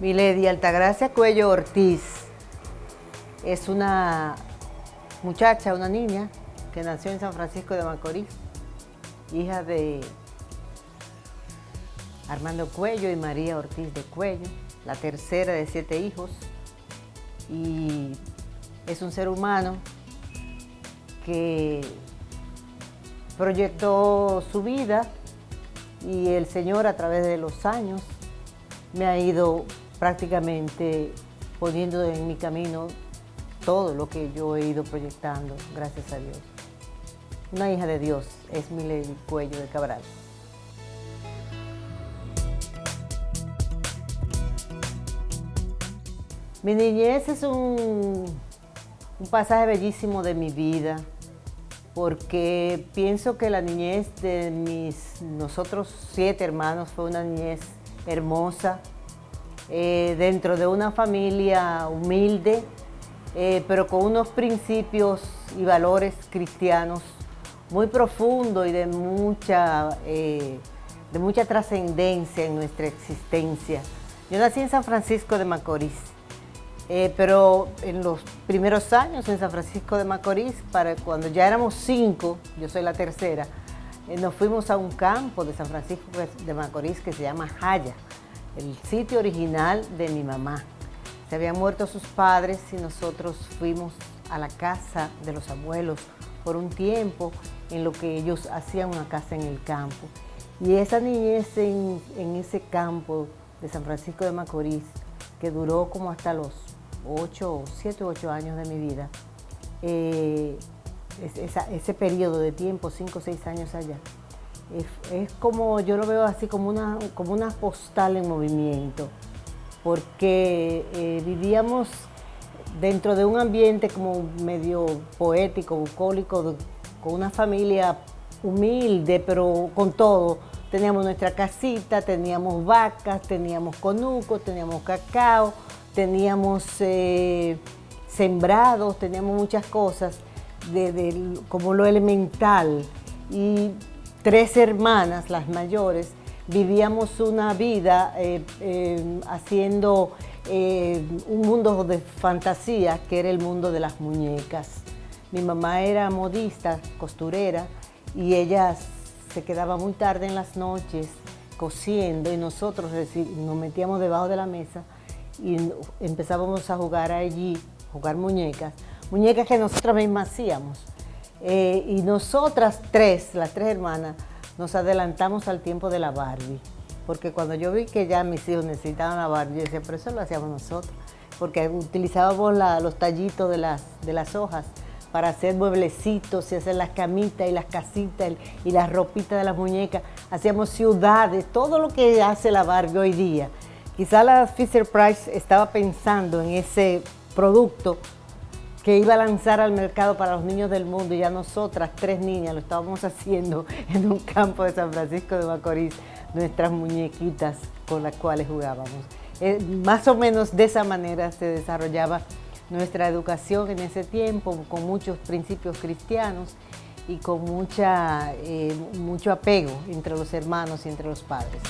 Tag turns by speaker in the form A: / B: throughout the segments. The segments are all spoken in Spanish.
A: Milady Altagracia Cuello Ortiz es una muchacha, una niña que nació en San Francisco de Macorís, hija de Armando Cuello y María Ortiz de Cuello, la tercera de 7 hijos, y es un ser humano que proyectó su vida y el Señor a través de los años me ha ido prácticamente poniendo en mi camino todo lo que yo he ido proyectando, gracias a Dios. Una hija de Dios es Milady Cuello de Cabral. Mi niñez es un pasaje bellísimo de mi vida, porque pienso que la niñez de nosotros 7 hermanos fue una niñez hermosa, dentro de una familia humilde, pero con unos principios y valores cristianos muy profundos y de mucha trascendencia en nuestra existencia. Yo nací en San Francisco de Macorís, pero en los primeros años en San Francisco de Macorís, cuando ya éramos 5, yo soy la tercera, nos fuimos a un campo de San Francisco de Macorís que se llama Jaya, el sitio original de mi mamá. Se habían muerto sus padres y nosotros fuimos a la casa de los abuelos por un tiempo en lo que ellos hacían una casa en el campo. Y esa niñez en ese campo de San Francisco de Macorís, que duró como hasta los 7 u 8 años de mi vida, ese periodo de tiempo, 5 o 6 años allá, es como, yo lo veo así como una postal en movimiento, porque vivíamos dentro de un ambiente como medio poético, bucólico, con una familia humilde, pero con todo. Teníamos nuestra casita, teníamos vacas, teníamos conucos, teníamos cacao, teníamos sembrados, teníamos muchas cosas como lo elemental. Y 3 hermanas, las mayores, vivíamos una vida haciendo un mundo de fantasía, que era el mundo de las muñecas. Mi mamá era modista, costurera, y ella se quedaba muy tarde en las noches cosiendo, y nosotros nos metíamos debajo de la mesa y empezábamos a jugar allí, jugar muñecas que nosotras mismas hacíamos. Y nosotras las tres hermanas, nos adelantamos al tiempo de la Barbie, porque cuando yo vi que ya mis hijos necesitaban la Barbie, yo decía, pero eso lo hacíamos nosotros, porque utilizábamos los tallitos de las hojas para hacer mueblecitos y hacer las camitas y las casitas y las ropitas de las muñecas. Hacíamos ciudades, todo lo que hace la Barbie hoy día. Quizá la Fisher-Price estaba pensando en ese producto que iba a lanzar al mercado para los niños del mundo, y ya nosotras, 3 niñas, lo estábamos haciendo en un campo de San Francisco de Macorís, nuestras muñequitas con las cuales jugábamos. Más o menos de esa manera se desarrollaba nuestra educación en ese tiempo, con muchos principios cristianos y con mucho apego entre los hermanos y entre los padres.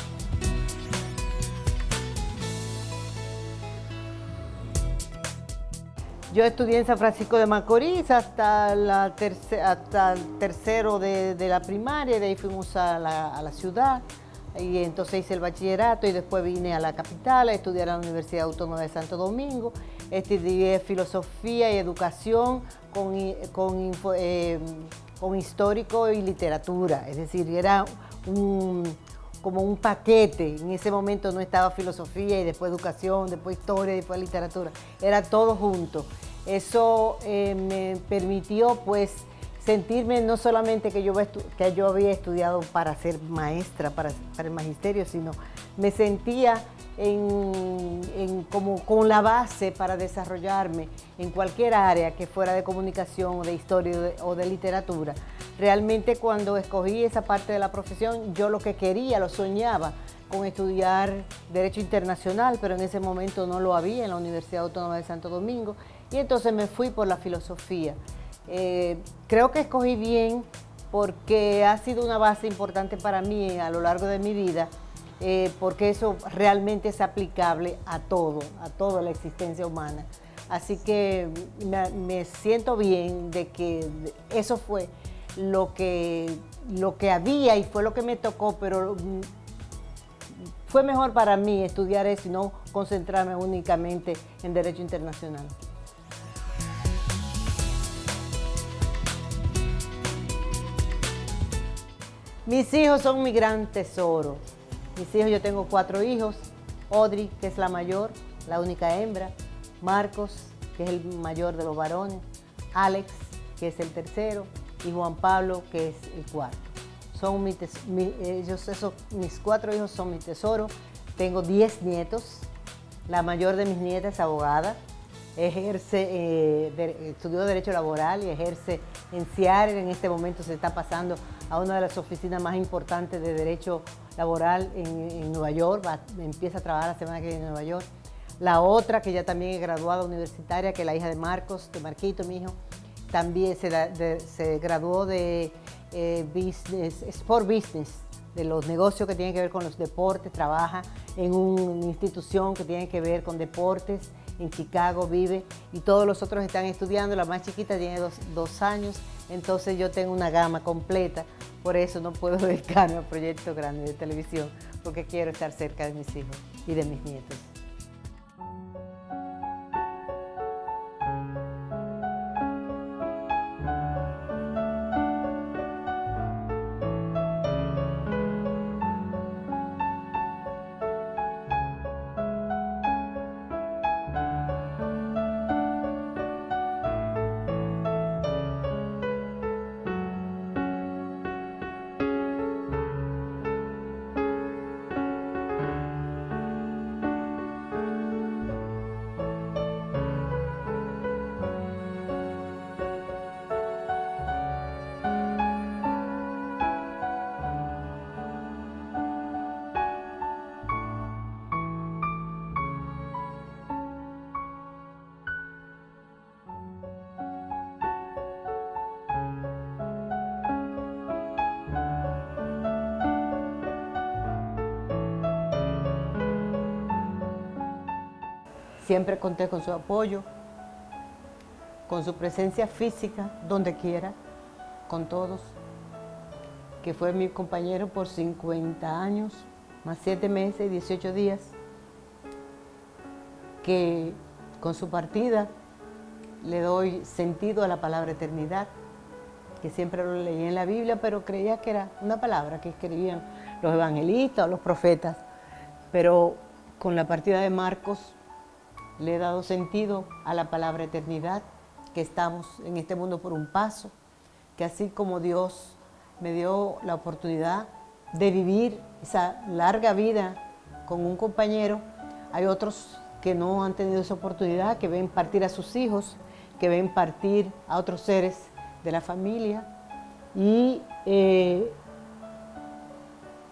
A: Yo estudié en San Francisco de Macorís hasta el tercero de la primaria, y de ahí fuimos a la ciudad, y entonces hice el bachillerato y después vine a la capital a estudiar a la Universidad Autónoma de Santo Domingo. Estudié filosofía y educación con histórico y literatura, es decir, era como un paquete. En ese momento no estaba filosofía y después educación, después historia, después literatura, era todo junto. Eso me permitió pues sentirme no solamente que yo había estudiado para ser maestra, para el magisterio, sino me sentía como con la base para desarrollarme en cualquier área que fuera de comunicación o de historia o de literatura. Realmente cuando escogí esa parte de la profesión, yo lo que quería, lo soñaba con estudiar Derecho Internacional, pero en ese momento no lo había en la Universidad Autónoma de Santo Domingo, y entonces me fui por la filosofía. Creo que escogí bien porque ha sido una base importante para mí a lo largo de mi vida, porque eso realmente es aplicable a toda la existencia humana. Así que me siento bien de que eso fue lo que había y fue lo que me tocó, pero fue mejor para mí estudiar eso y no concentrarme únicamente en Derecho Internacional. Mis hijos son mi gran tesoro. Mis hijos, yo tengo 4 hijos. Audrey, que es la mayor, la única hembra. Marcos, que es el mayor de los varones. Alex, que es el tercero. Y Juan Pablo, que es el cuarto. Son mis 4 hijos son mi tesoro. Tengo 10 nietos. La mayor de mis nietas es abogada. Estudió Derecho Laboral y ejerce en Seattle. En este momento se está pasando a una de las oficinas más importantes de Derecho Laboral en Nueva York. Empieza a trabajar la semana que viene en Nueva York. La otra, que ya también es graduada universitaria, que es la hija de Marcos, de Marquito, mi hijo, también se graduó de Sport Business, de los negocios que tienen que ver con los deportes. Trabaja en una institución que tiene que ver con deportes. En Chicago vive, y todos los otros están estudiando. La más chiquita tiene 2 años, entonces yo tengo una gama completa. Por eso no puedo dedicarme a proyectos grandes de televisión, porque quiero estar cerca de mis hijos y de mis nietos. Siempre conté con su apoyo, con su presencia física, donde quiera, con todos, que fue mi compañero por 50 años, más 7 meses y 18 días, que con su partida le doy sentido a la palabra eternidad, que siempre lo leí en la Biblia, pero creía que era una palabra que escribían los evangelistas o los profetas, pero con la partida de Marcos, le he dado sentido a la palabra eternidad, que estamos en este mundo por un paso, que así como Dios me dio la oportunidad de vivir esa larga vida con un compañero, hay otros que no han tenido esa oportunidad, que ven partir a sus hijos, que ven partir a otros seres de la familia, y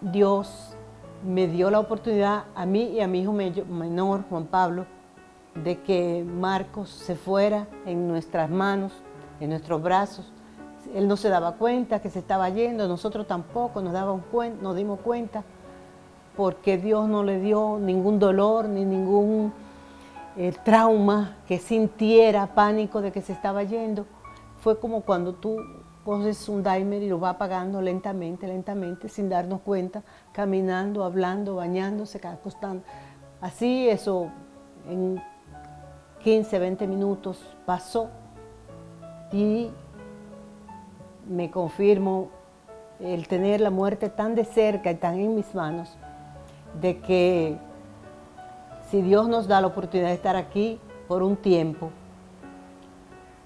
A: Dios me dio la oportunidad a mí y a mi hijo menor, Juan Pablo, de que Marcos se fuera en nuestras manos, en nuestros brazos. Él no se daba cuenta que se estaba yendo, nosotros tampoco nos dimos cuenta, porque Dios no le dio ningún dolor ni ningún trauma, que sintiera pánico de que se estaba yendo. Fue como cuando tú coges un dimer y lo vas apagando lentamente, lentamente, sin darnos cuenta, caminando, hablando, bañándose, acostando. Así eso en 15, 20 minutos pasó, y me confirmo el tener la muerte tan de cerca y tan en mis manos, de que si Dios nos da la oportunidad de estar aquí por un tiempo,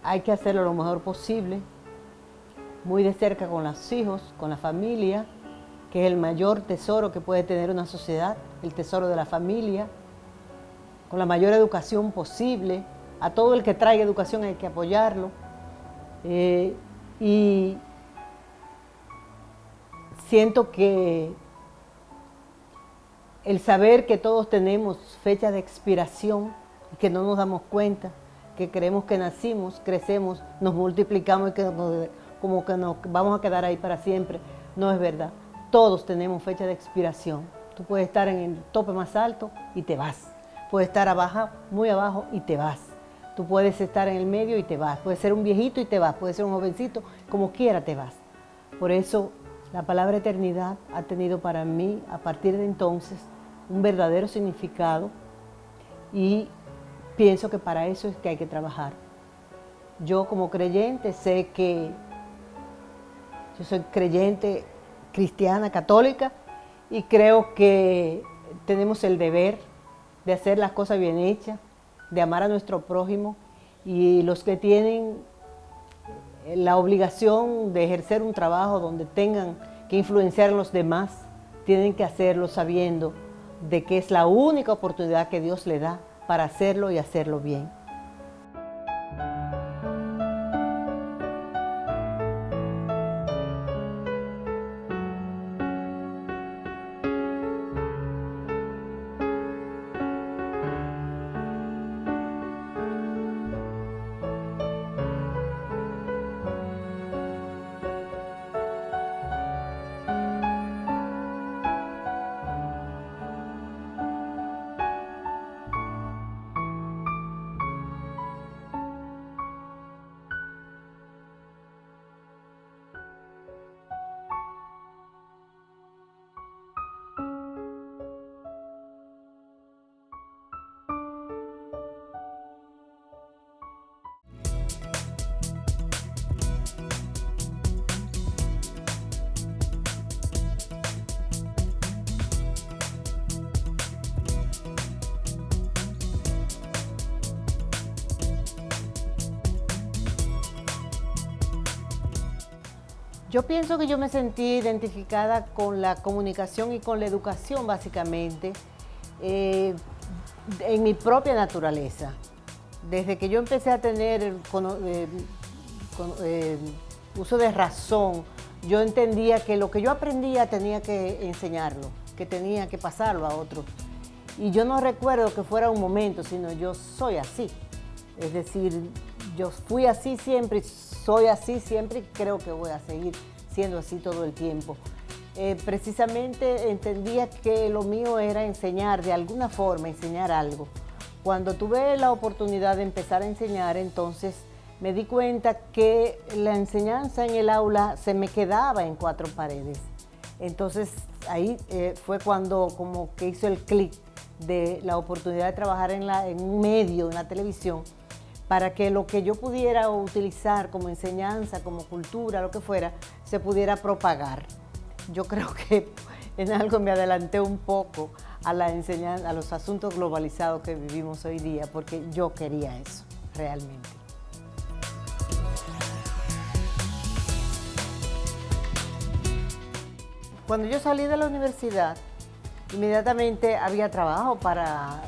A: hay que hacerlo lo mejor posible, muy de cerca con los hijos, con la familia, que es el mayor tesoro que puede tener una sociedad, el tesoro de la familia, con la mayor educación posible. A todo el que traiga educación hay que apoyarlo. Y siento que el saber que todos tenemos fecha de expiración y que no nos damos cuenta, que creemos que nacimos, crecemos, nos multiplicamos y que como que nos vamos a quedar ahí para siempre, no es verdad. Todos tenemos fecha de expiración. Tú puedes estar en el tope más alto y te vas. Puedes estar abajo, muy abajo y te vas. Tú puedes estar en el medio y te vas. Puedes ser un viejito y te vas. Puedes ser un jovencito, como quiera te vas. Por eso la palabra eternidad ha tenido para mí, a partir de entonces, un verdadero significado y pienso que para eso es que hay que trabajar. Yo como creyente sé que yo soy creyente cristiana, católica, y creo que tenemos el deber de hacer las cosas bien hechas, de amar a nuestro prójimo, y los que tienen la obligación de ejercer un trabajo donde tengan que influenciar a los demás, tienen que hacerlo sabiendo de que es la única oportunidad que Dios le da para hacerlo y hacerlo bien. Yo pienso que yo me sentí identificada con la comunicación y con la educación, básicamente, en mi propia naturaleza. Desde que yo empecé a tener uso de razón, yo entendía que lo que yo aprendía tenía que enseñarlo, que tenía que pasarlo a otros. Y yo no recuerdo que fuera un momento, sino yo soy así. Es decir, yo fui así siempre y soy así siempre y creo que voy a seguir siendo así todo el tiempo. Precisamente entendía que lo mío era enseñar, de alguna forma, enseñar algo. Cuando tuve la oportunidad de empezar a enseñar, entonces me di cuenta que la enseñanza en el aula se me quedaba en cuatro paredes. Entonces ahí fue cuando como que hizo el clic de la oportunidad de trabajar en un medio, en la televisión, para que lo que yo pudiera utilizar como enseñanza, como cultura, lo que fuera, se pudiera propagar. Yo creo que en algo me adelanté un poco a la enseñanza, a los asuntos globalizados que vivimos hoy día, porque yo quería eso, realmente. Cuando yo salí de la universidad, inmediatamente había trabajo para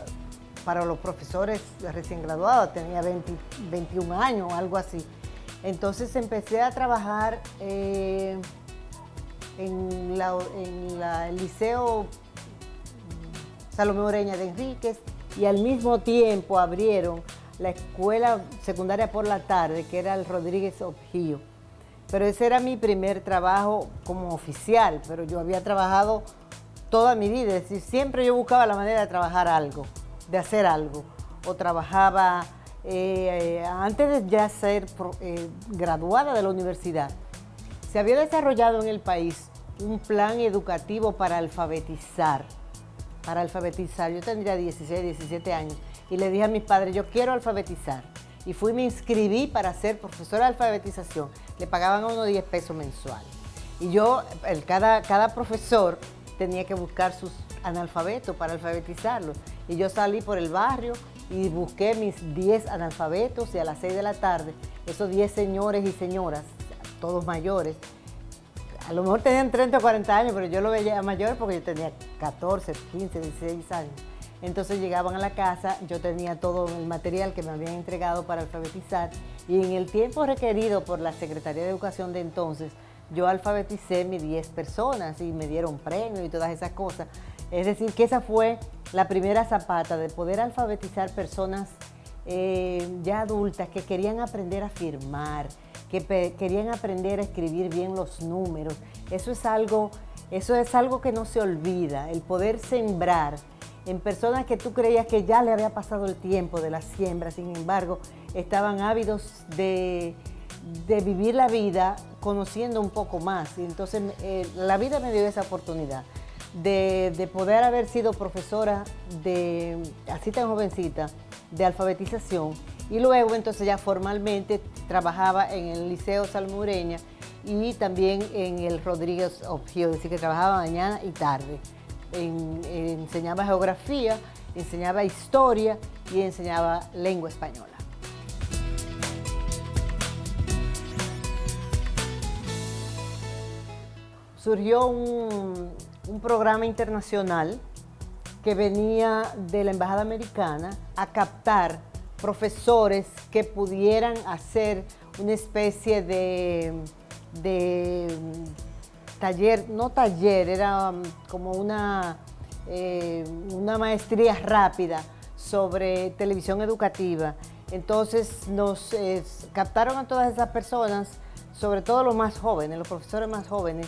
A: los profesores recién graduados, tenía 21 años o algo así. Entonces empecé a trabajar en el Liceo Salomé Oreña de Enríquez, y al mismo tiempo abrieron la escuela secundaria por la tarde, que era el Rodríguez Objío. Pero ese era mi primer trabajo como oficial, pero yo había trabajado toda mi vida, es decir, siempre yo buscaba la manera de trabajar algo, de hacer algo. O trabajaba, antes de ya ser graduada de la universidad, se había desarrollado en el país un plan educativo para alfabetizar. Yo tendría 16, 17 años, y le dije a mis padres, yo quiero alfabetizar. Y fui, me inscribí para ser profesora de alfabetización. Le pagaban a uno 10 pesos mensuales. Y yo, cada profesor tenía que buscar sus analfabetos para alfabetizarlos. Y yo salí por el barrio y busqué mis 10 analfabetos, y a las 6 de la tarde, esos 10 señores y señoras, todos mayores, a lo mejor tenían 30 o 40 años, pero yo lo veía mayor porque yo tenía 14, 15, 16 años. Entonces llegaban a la casa, yo tenía todo el material que me habían entregado para alfabetizar, y en el tiempo requerido por la Secretaría de Educación de entonces, yo alfabeticé mis 10 personas y me dieron premios y todas esas cosas. Es decir, que esa fue la primera zapata de poder alfabetizar personas ya adultas que querían aprender a firmar, que querían aprender a escribir bien los números. Eso es algo Eso es algo que no se olvida, el poder sembrar en personas que tú creías que ya le había pasado el tiempo de la siembra, sin embargo, estaban ávidos de vivir la vida conociendo un poco más. Y entonces la vida me dio esa oportunidad de poder haber sido profesora así tan jovencita, de alfabetización, y luego entonces ya formalmente trabajaba en el Liceo Salmureña y también en el Rodríguez Objío, es decir, que trabajaba mañana y tarde. Enseñaba geografía, enseñaba historia y enseñaba lengua española. Surgió un programa internacional que venía de la Embajada Americana a captar profesores que pudieran hacer una especie de taller, no taller, era como una maestría rápida sobre televisión educativa. Entonces nos captaron a todas esas personas, sobre todo los más jóvenes, los profesores más jóvenes.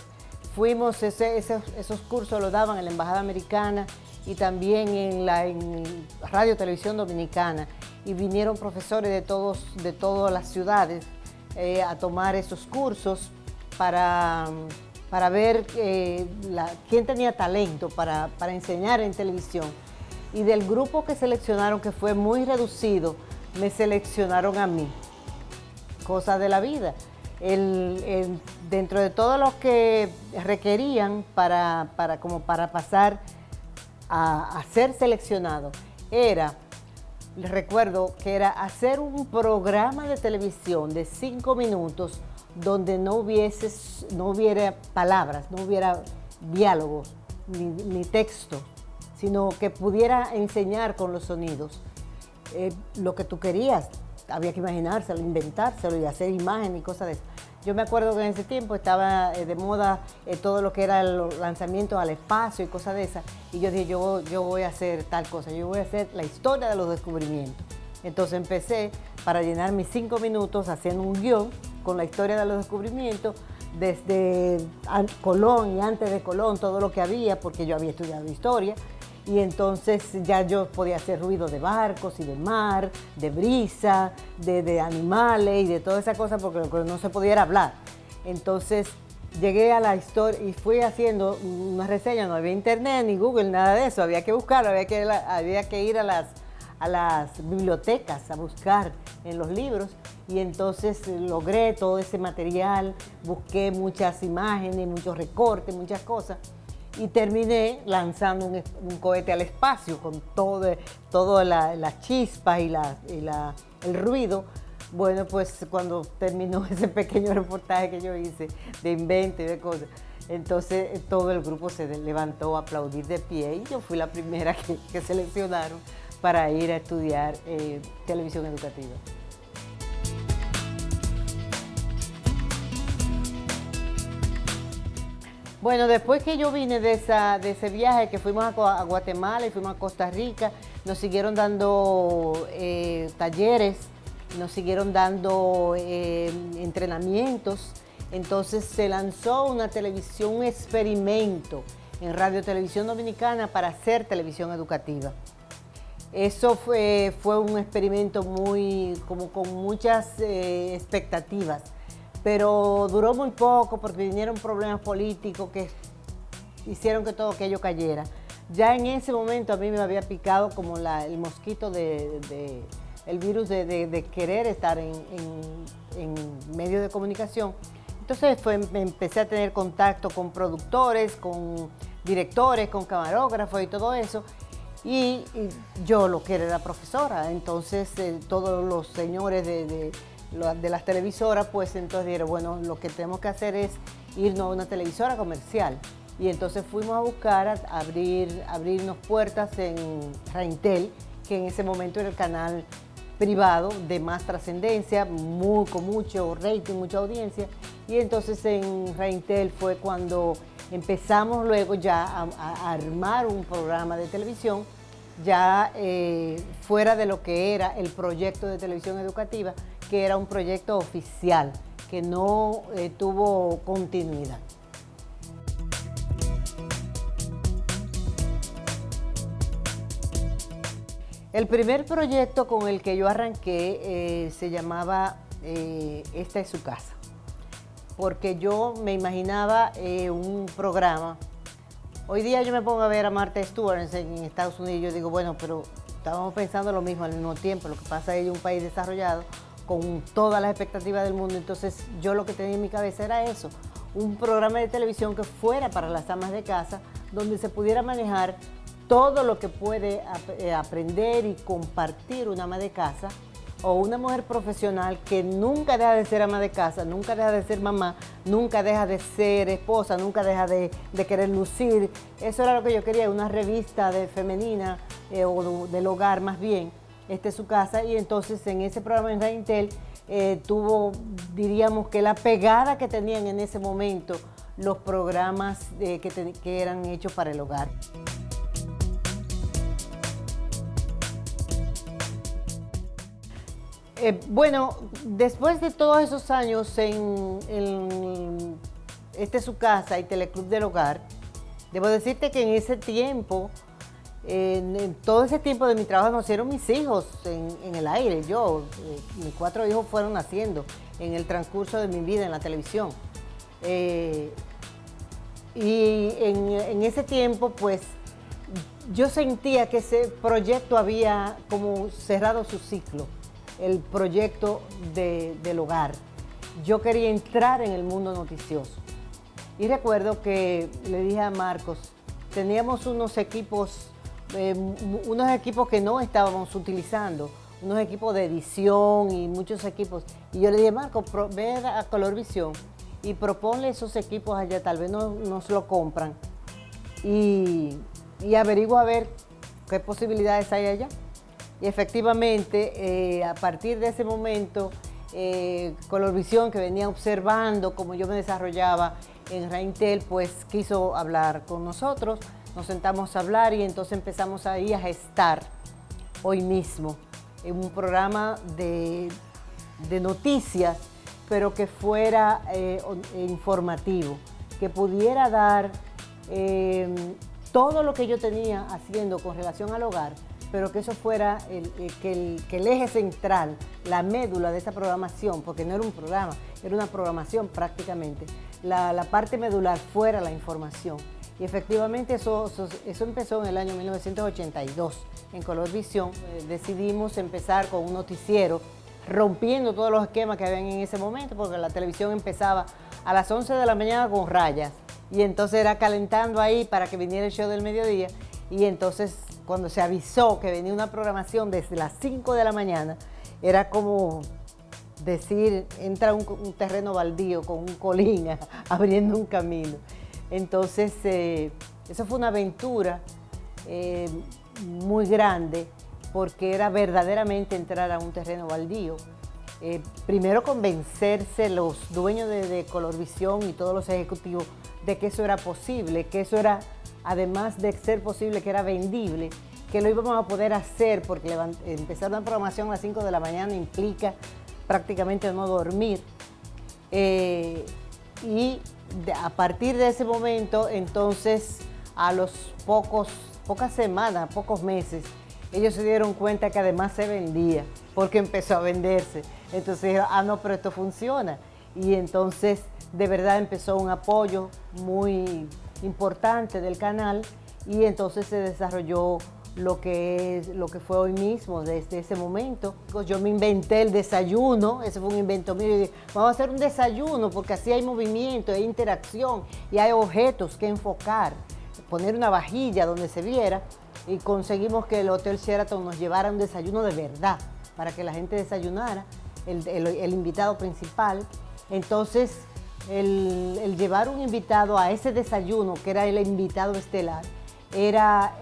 A: Fuimos, esos cursos los daban en la Embajada Americana y también en Radio Televisión Dominicana, y vinieron profesores de todas las ciudades a tomar esos cursos para ver quién tenía talento para enseñar en televisión. Y del grupo que seleccionaron, que fue muy reducido, me seleccionaron a mí. Cosas de la vida. Dentro de todo lo que requerían para pasar a ser seleccionado, les recuerdo que era hacer un programa de televisión de 5 minutos donde no hubiera palabras, no hubiera diálogos ni texto, sino que pudiera enseñar con los sonidos lo que tú querías. Había que imaginárselo, inventárselo y hacer imágenes y cosas de eso. Yo me acuerdo que en ese tiempo estaba de moda todo lo que era el lanzamiento al espacio y cosas de esas. Y yo dije, yo voy a hacer tal cosa, yo voy a hacer la historia de los descubrimientos. Entonces empecé para llenar mis 5 minutos haciendo un guión con la historia de los descubrimientos, desde Colón y antes de Colón, todo lo que había, porque yo había estudiado historia. Y entonces ya yo podía hacer ruido de barcos y de mar, de brisa, de animales y de toda esa cosa, porque no se pudiera hablar. Entonces llegué a la historia y fui haciendo una reseña, no había internet ni Google, nada de eso, había que buscarlo, había que ir a las bibliotecas a buscar en los libros, y entonces logré todo ese material, busqué muchas imágenes, muchos recortes, muchas cosas. Y terminé lanzando un cohete al espacio con todas las chispas y el ruido. Bueno, pues cuando terminó ese pequeño reportaje que yo hice de invento y de cosas, entonces todo el grupo se levantó a aplaudir de pie y yo fui la primera que seleccionaron para ir a estudiar televisión educativa. Bueno, después que yo vine de ese viaje, que fuimos a Guatemala y fuimos a Costa Rica, nos siguieron dando talleres, nos siguieron dando entrenamientos. Entonces se lanzó un experimento en Radio Televisión Dominicana para hacer televisión educativa. Eso fue un experimento con muchas expectativas. Pero duró muy poco porque vinieron problemas políticos que hicieron que todo aquello cayera. Ya en ese momento a mí me había picado como el mosquito el virus de querer estar en medios de comunicación. Entonces me empecé a tener contacto con productores, con directores, con camarógrafos y todo eso. Y yo lo que era profesora, entonces todos los señores de las televisoras, pues entonces dijeron, bueno, lo que tenemos que hacer es irnos a una televisora comercial. Y entonces fuimos a buscar, abrirnos puertas en Reintel, que en ese momento era el canal privado de más trascendencia, con mucho rating, mucha audiencia. Y entonces en Reintel fue cuando empezamos luego ya a armar un programa de televisión, ya fuera de lo que era el proyecto de televisión educativa, que era un proyecto oficial, que no tuvo continuidad. El primer proyecto con el que yo arranqué se llamaba Esta es su casa, porque yo me imaginaba un programa. Hoy día yo me pongo a ver a Martha Stewart en Estados Unidos y yo digo, bueno, pero estábamos pensando lo mismo al mismo tiempo. Lo que pasa es que es un país desarrollado con todas las expectativas del mundo, entonces yo lo que tenía en mi cabeza era eso, un programa de televisión que fuera para las amas de casa, donde se pudiera manejar todo lo que puede aprender y compartir una ama de casa o una mujer profesional que nunca deja de ser ama de casa, nunca deja de ser mamá, nunca deja de ser esposa, nunca deja de querer lucir. Eso era lo que yo quería, una revista femenina o del hogar más bien. Esta es su casa, y entonces en ese programa en Reintel tuvo, diríamos que la pegada que tenían en ese momento los programas que eran hechos para el hogar. Bueno, después de todos esos años en Esta es su casa y Teleclub del Hogar, debo decirte que en ese tiempo, en todo ese tiempo de mi trabajo, nacieron mis hijos en el aire. Mis 4 hijos fueron naciendo en el transcurso de mi vida en la televisión. Y en ese tiempo, pues, yo sentía que ese proyecto había como cerrado su ciclo, el proyecto del hogar. Yo quería entrar en el mundo noticioso. Y recuerdo que le dije a Marcos, teníamos unos equipos que no estábamos utilizando, unos equipos de edición y muchos equipos. Y yo le dije, Marcos, ve a Colorvisión y proponle esos equipos allá, tal vez nos lo compran. Y averigua a ver qué posibilidades hay allá. Y efectivamente, a partir de ese momento, Colorvisión, que venía observando cómo yo me desarrollaba en Reintel, pues quiso hablar con nosotros. Nos sentamos a hablar y entonces empezamos ahí a gestar hoy mismo un programa de noticias, pero que fuera informativo, que pudiera dar todo lo que yo tenía haciendo con relación al hogar, pero que eso fuera que el eje central, la médula de esa programación, porque no era un programa, era una programación prácticamente, la parte medular fuera la información. Y efectivamente eso empezó en el año 1982 en Colorvisión. Decidimos empezar con un noticiero, rompiendo todos los esquemas que habían en ese momento, porque la televisión empezaba a las 11 de la mañana con rayas, y entonces era calentando ahí para que viniera el show del mediodía, y entonces cuando se avisó que venía una programación desde las 5 de la mañana, era como decir, entra un terreno baldío con un colín abriendo un camino. Entonces, eso fue una aventura muy grande, porque era verdaderamente entrar a un terreno baldío. Primero convencerse los dueños de Colorvisión y todos los ejecutivos de que eso era posible, que eso era, además de ser posible, que era vendible, que lo íbamos a poder hacer, porque empezar una programación a las 5 de la mañana implica prácticamente no dormir. Y a partir de ese momento, entonces, a los pocas semanas, pocos meses, ellos se dieron cuenta que además se vendía, porque empezó a venderse. Entonces dijeron, no, pero esto funciona. Y entonces, de verdad, empezó un apoyo muy importante del canal, y entonces se desarrolló lo que fue hoy mismo, desde ese momento. Yo me inventé el desayuno, ese fue un invento mío, y dije, vamos a hacer un desayuno porque así hay movimiento, hay interacción y hay objetos que enfocar, poner una vajilla donde se viera, y conseguimos que el Hotel Sheraton nos llevara un desayuno de verdad, para que la gente desayunara, el invitado principal. Entonces, el llevar un invitado a ese desayuno, que era el invitado estelar, era,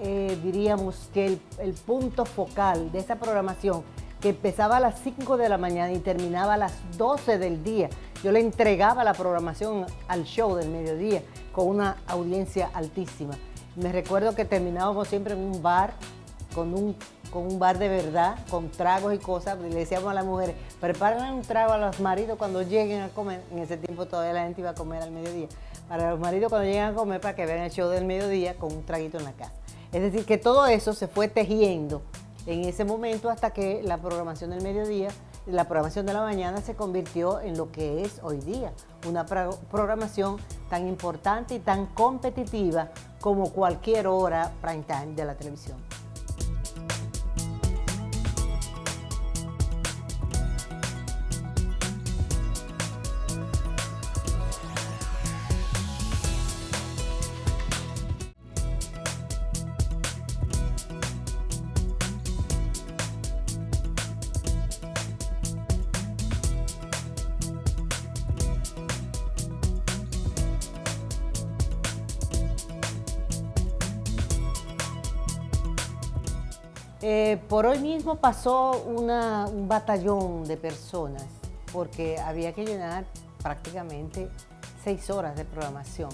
A: diríamos que el punto focal de esa programación, que empezaba a las 5 de la mañana y terminaba a las 12 del día. Yo le entregaba la programación al show del mediodía con una audiencia altísima. Me recuerdo que terminábamos siempre en un bar, con un bar de verdad, con tragos y cosas. Le decíamos a las mujeres, prepárenle un trago a los maridos cuando lleguen a comer. En ese tiempo todavía la gente iba a comer al mediodía. Para los maridos cuando lleguen a comer, para que vean el show del mediodía con un traguito en la casa. Es decir, que todo eso se fue tejiendo en ese momento hasta que la programación del mediodía, la programación de la mañana se convirtió en lo que es hoy día, una programación tan importante y tan competitiva como cualquier hora prime time de la televisión. Por hoy mismo pasó un batallón de personas porque había que llenar prácticamente 6 horas de programación.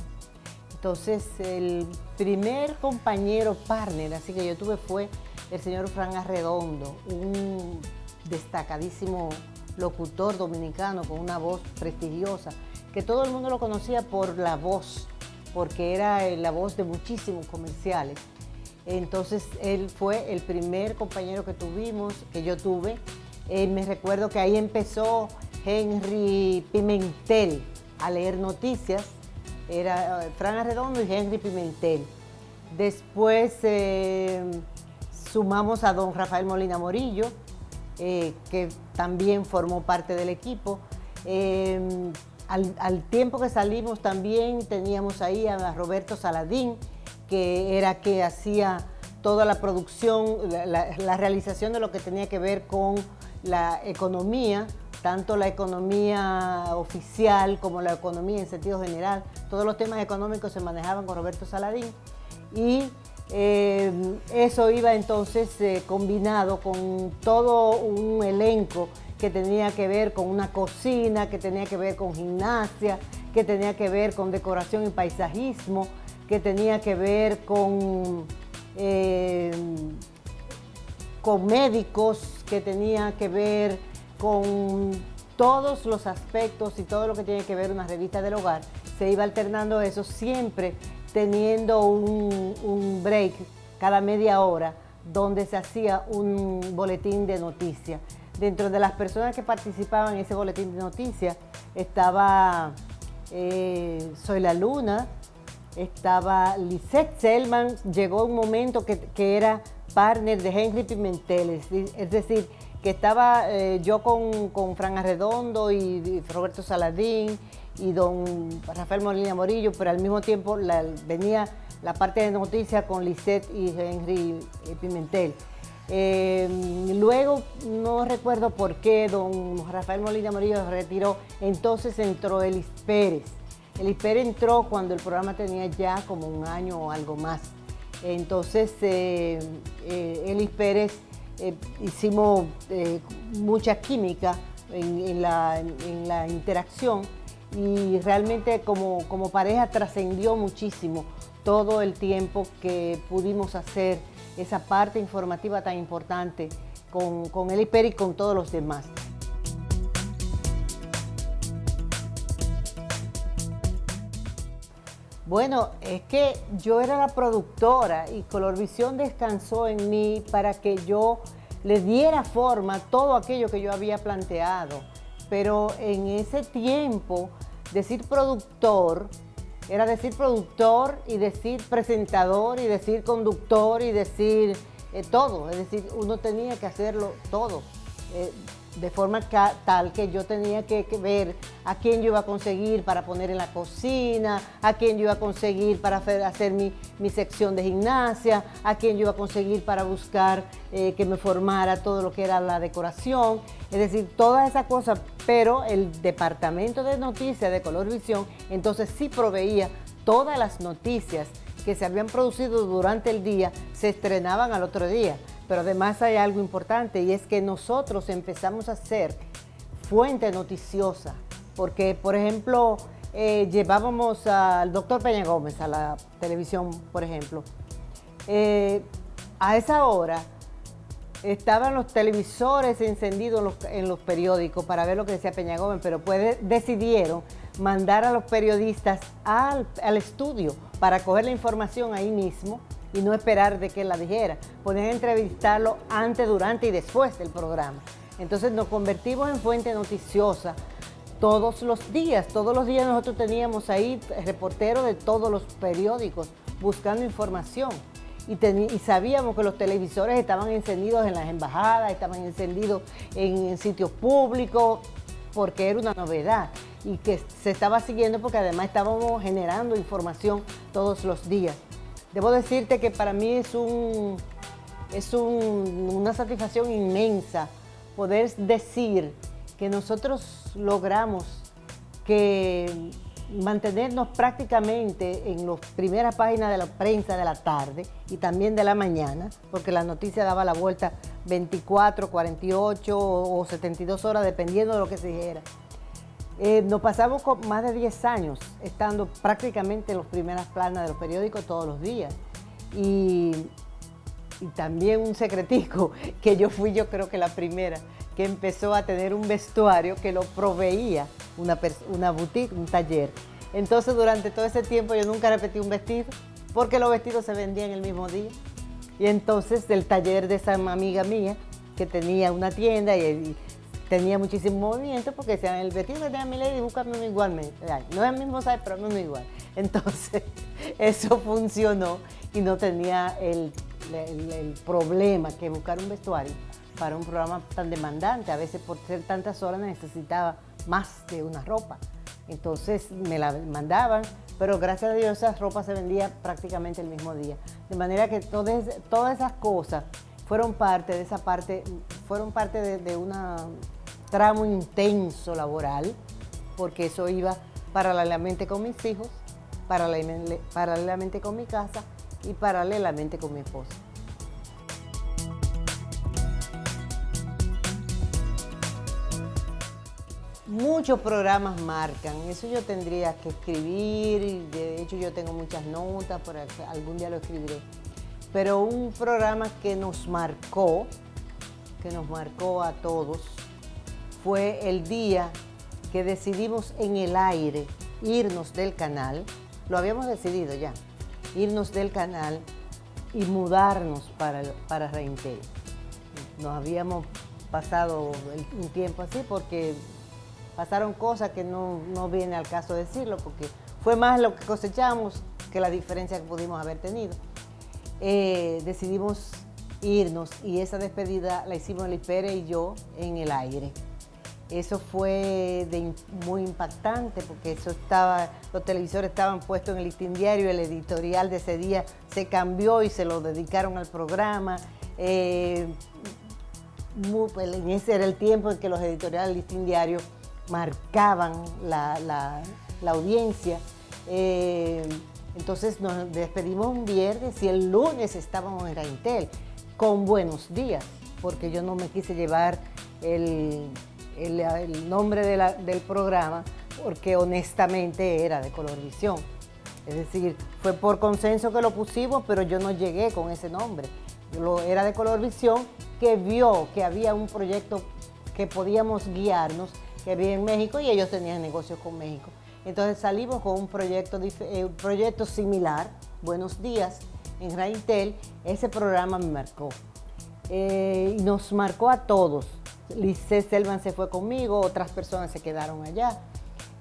A: Entonces el primer compañero partner así que yo tuve fue el señor Fran Arredondo, un destacadísimo locutor dominicano con una voz prestigiosa, que todo el mundo lo conocía por la voz, porque era la voz de muchísimos comerciales. Entonces él fue el primer compañero que yo tuve. Me recuerdo que ahí empezó Henry Pimentel a leer noticias, era Fran Arredondo y Henry Pimentel. Después sumamos a don Rafael Molina Morillo, que también formó parte del equipo. Al tiempo que salimos también teníamos ahí a Roberto Saladín, que era que hacía toda la producción, la realización de lo que tenía que ver con la economía, tanto la economía oficial como la economía en sentido general. Todos los temas económicos se manejaban con Roberto Saladín y eso iba entonces combinado con todo un elenco que tenía que ver con una cocina, que tenía que ver con gimnasia, que tenía que ver con decoración y paisajismo, que tenía que ver con médicos, que tenía que ver con todos los aspectos y todo lo que tiene que ver una revista del hogar. Se iba alternando eso, siempre teniendo un break cada media hora donde se hacía un boletín de noticias. Dentro de las personas que participaban en ese boletín de noticias estaba Soy la Luna, estaba Lisette Selman, llegó un momento que era partner de Henry Pimentel, es decir, que estaba yo con Fran Arredondo y Roberto Saladín y don Rafael Molina Morillo, pero al mismo tiempo venía la parte de noticias con Lisette y Henry Pimentel. Luego, no recuerdo por qué, don Rafael Molina Morillo se retiró, entonces entró Elis Pérez. Elis Pérez entró cuando el programa tenía ya como un año o algo más. Entonces, Elis Pérez, hicimos mucha química en la interacción y realmente como pareja trascendió muchísimo todo el tiempo que pudimos hacer esa parte informativa tan importante con Elis Pérez y con todos los demás. Bueno, es que yo era la productora y Colorvisión descansó en mí para que yo le diera forma a todo aquello que yo había planteado. Pero en ese tiempo, decir productor era decir productor y decir presentador y decir conductor y decir todo. Es decir, uno tenía que hacerlo todo. De forma tal que yo tenía que ver a quién yo iba a conseguir para poner en la cocina, a quién yo iba a conseguir para hacer mi sección de gimnasia, a quién yo iba a conseguir para buscar que me formara todo lo que era la decoración, es decir, todas esas cosas, pero el departamento de noticias de Colorvisión entonces sí proveía todas las noticias que se habían producido durante el día, se estrenaban al otro día. Pero además hay algo importante y es que nosotros empezamos a ser fuente noticiosa, porque por ejemplo llevábamos al doctor Peña Gómez a la televisión, por ejemplo. A esa hora estaban los televisores encendidos en los periódicos para ver lo que decía Peña Gómez, pero decidieron mandar a los periodistas al estudio para coger la información ahí mismo y no esperar de que él la dijera. Podían entrevistarlo antes, durante y después del programa. Entonces nos convertimos en fuente noticiosa todos los días. Todos los días nosotros teníamos ahí reporteros de todos los periódicos buscando información. Y sabíamos que los televisores estaban encendidos en las embajadas, estaban encendidos en sitios públicos, porque era una novedad y que se estaba siguiendo porque además estábamos generando información todos los días. Debo decirte que para mí es una satisfacción inmensa poder decir que nosotros logramos que mantenernos prácticamente en las primeras páginas de la prensa de la tarde y también de la mañana, porque la noticia daba la vuelta 24, 48 o 72 horas, dependiendo de lo que se dijera. Nos pasamos con más de 10 años estando prácticamente en las primeras planas de los periódicos todos los días. Y también un secretico, que yo creo que la primera, que empezó a tener un vestuario que lo proveía una boutique, un taller. Entonces durante todo ese tiempo yo nunca repetí un vestido, porque los vestidos se vendían el mismo día. Y entonces del taller de esa amiga mía, que tenía una tienda y tenía muchísimo movimiento, porque decían, el vestido que tenía mi lady, búscame uno igualmente. No es el mismo size, pero no es igual. Entonces eso funcionó y no tenía el problema que buscar un vestuario para un programa tan demandante. A veces por ser tantas horas necesitaba más de una ropa. Entonces me la mandaban, pero gracias a Dios esas ropas se vendían prácticamente el mismo día. De manera que todas esas cosas fueron parte de un tramo intenso laboral, porque eso iba paralelamente con mis hijos, paralelamente con mi casa y paralelamente con mi esposo. Muchos programas marcan, eso yo tendría que escribir, y de hecho yo tengo muchas notas, por algún día lo escribiré. Pero un programa que nos marcó a todos, fue el día que decidimos en el aire irnos del canal. Lo habíamos decidido ya, irnos del canal y mudarnos para Reintel. Nos habíamos pasado un tiempo así porque pasaron cosas que no viene al caso decirlo, porque fue más lo que cosechamos que la diferencia que pudimos haber tenido. Decidimos irnos y esa despedida la hicimos Elis Pérez y yo en el aire. Eso fue muy impactante porque los televisores estaban puestos en el Listín Diario, el editorial de ese día se cambió y se lo dedicaron al programa. Ese era el tiempo en que los editoriales del Listín Diario marcaban la audiencia. Entonces nos despedimos un viernes y el lunes estábamos en Reintel con Buenos Días, porque yo no me quise llevar el nombre del programa porque honestamente era de Colorvisión. Es decir, fue por consenso que lo pusimos, pero yo no llegué con ese nombre. Era de Colorvisión, que vio que había un proyecto que podíamos guiarnos, que había en México y ellos tenían negocios con México. Entonces salimos con un proyecto similar, Buenos Días, en Reintel. Ese programa me marcó. Y nos marcó a todos. Lisset Selman se fue conmigo, otras personas se quedaron allá.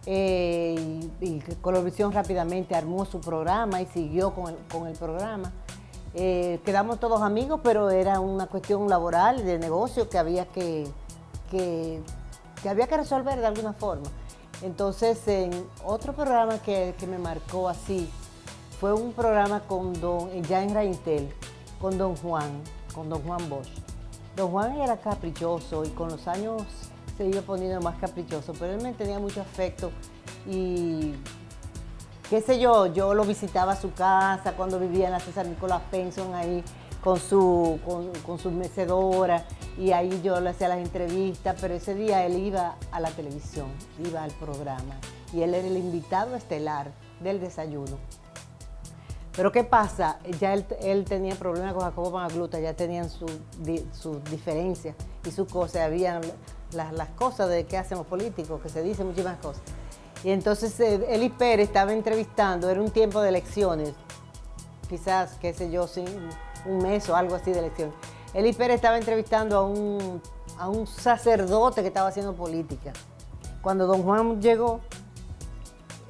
A: Y Colorvisión rápidamente armó su programa y siguió con el programa. Quedamos todos amigos, pero era una cuestión laboral, de negocio, que había que resolver de alguna forma. Entonces, en otro programa que me marcó así, fue un programa ya en Reintel, con Don Juan Bosch. Don Juan era caprichoso y con los años se iba poniendo más caprichoso, pero él me tenía mucho afecto y qué sé yo lo visitaba a su casa cuando vivía en la César Nicolás Penson ahí con su mecedora, y ahí yo le hacía las entrevistas, pero ese día él iba a la televisión, iba al programa y él era el invitado estelar del desayuno. Pero ¿qué pasa? Ya él tenía problemas con Jacobo Magluta, ya tenían sus diferencias y sus cosas, habían las cosas de qué hacemos políticos, que se dicen muchísimas cosas. Y entonces Elis Pérez estaba entrevistando, era un tiempo de elecciones, quizás, qué sé yo, sin un mes o algo así de elección. Eli Pérez estaba entrevistando a un sacerdote que estaba haciendo política. Cuando don Juan llegó,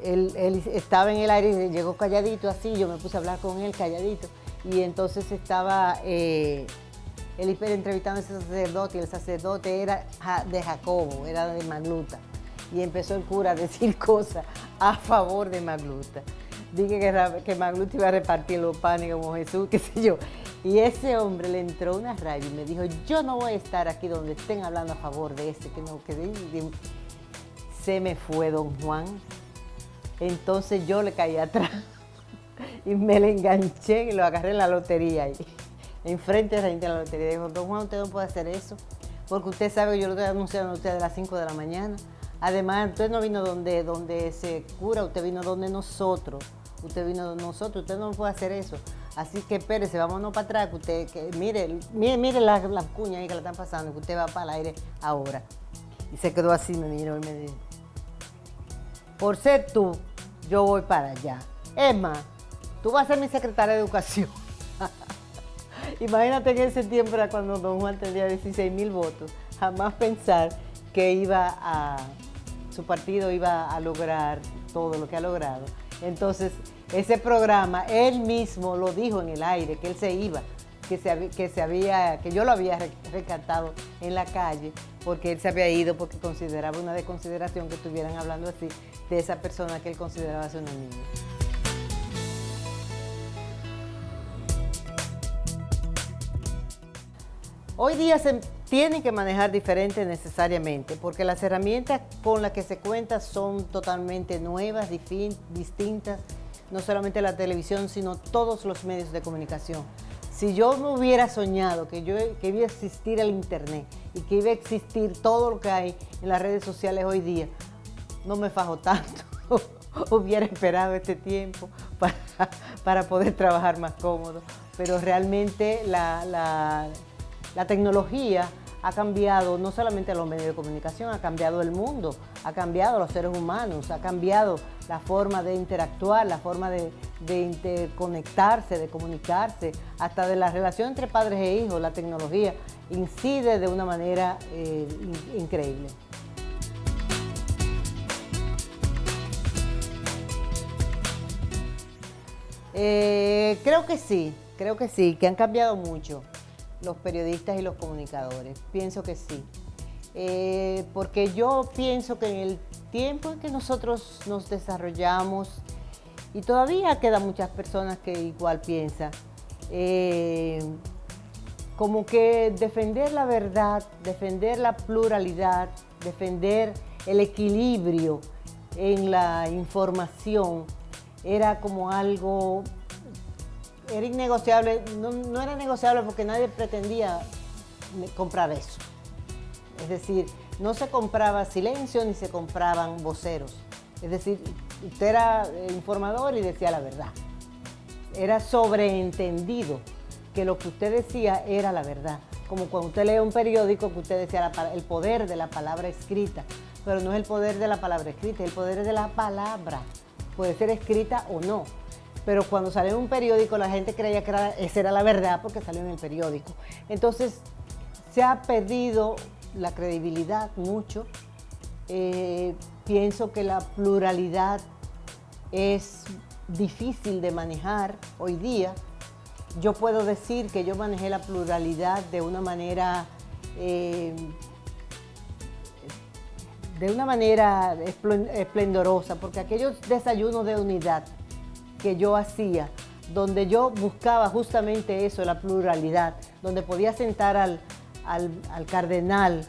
A: él estaba en el aire y llegó calladito así, yo me puse a hablar con él calladito. Y entonces estaba Eli Pérez entrevistando a ese sacerdote, y el sacerdote era de Jacobo, era de Magluta. Y empezó el cura a decir cosas a favor de Magluta. Dije que Magluta iba a repartir los panes como Jesús, qué sé yo. Y ese hombre le entró una rabia y me dijo, yo no voy a estar aquí donde estén hablando a favor de ese, que no, que se me fue don Juan. Entonces yo le caí atrás y me le enganché y lo agarré en la lotería ahí, enfrente de la gente de la lotería. Dijo, don Juan, usted no puede hacer eso, porque usted sabe que yo lo estoy anunciando a usted a las 5 de la mañana. Además, usted no vino donde se cura, usted vino donde nosotros. Usted vino donde nosotros, usted no puede hacer eso. Así que espérese, vámonos para atrás, que usted, mire la cuña ahí que la están pasando, que usted va para el aire ahora. Y se quedó así, me miró y me dijo, por ser tú, yo voy para allá. Es más, tú vas a ser mi secretaria de Educación. Imagínate que en ese tiempo era cuando don Juan tendría 16,000 votos. Jamás pensar que su partido iba a lograr todo lo que ha logrado. Entonces, ese programa, él mismo lo dijo en el aire, que él se iba, que yo lo había rescatado en la calle, porque él se había ido, porque consideraba una desconsideración que estuvieran hablando así de esa persona que él consideraba ser una niña. Hoy día se tienen que manejar diferente necesariamente, porque las herramientas con las que se cuenta son totalmente nuevas, distintas, no solamente la televisión, sino todos los medios de comunicación. Si yo me hubiera soñado que iba a existir el Internet y que iba a existir todo lo que hay en las redes sociales hoy día, no me fajo tanto. Hubiera esperado este tiempo para poder trabajar más cómodo, pero realmente la tecnología ha cambiado no solamente los medios de comunicación, ha cambiado el mundo, ha cambiado los seres humanos, ha cambiado la forma de interactuar, la forma de interconectarse, de comunicarse, hasta de la relación entre padres e hijos. La tecnología incide de una manera increíble. Creo que sí, que han cambiado mucho los periodistas y los comunicadores. Pienso que sí. Porque yo pienso que en el tiempo en que nosotros nos desarrollamos, y todavía quedan muchas personas que igual piensan, como que defender la verdad, defender la pluralidad, defender el equilibrio en la información, era como algo, era innegociable, no era negociable porque nadie pretendía comprar eso. Es decir, no se compraba silencio ni se compraban voceros. Es decir, usted era informador y decía la verdad. Era sobreentendido que lo que usted decía era la verdad. Como cuando usted lee un periódico que usted decía el poder de la palabra escrita. Pero no es el poder de la palabra escrita, es el poder de la palabra. Puede ser escrita o no. Pero cuando salió en un periódico la gente creía que esa era la verdad porque salió en el periódico. Entonces se ha perdido la credibilidad mucho. Pienso que la pluralidad es difícil de manejar hoy día. Yo puedo decir que yo manejé la pluralidad de una manera esplendorosa, porque aquellos desayunos de unidad que yo hacía, donde yo buscaba justamente eso, la pluralidad, donde podía sentar al cardenal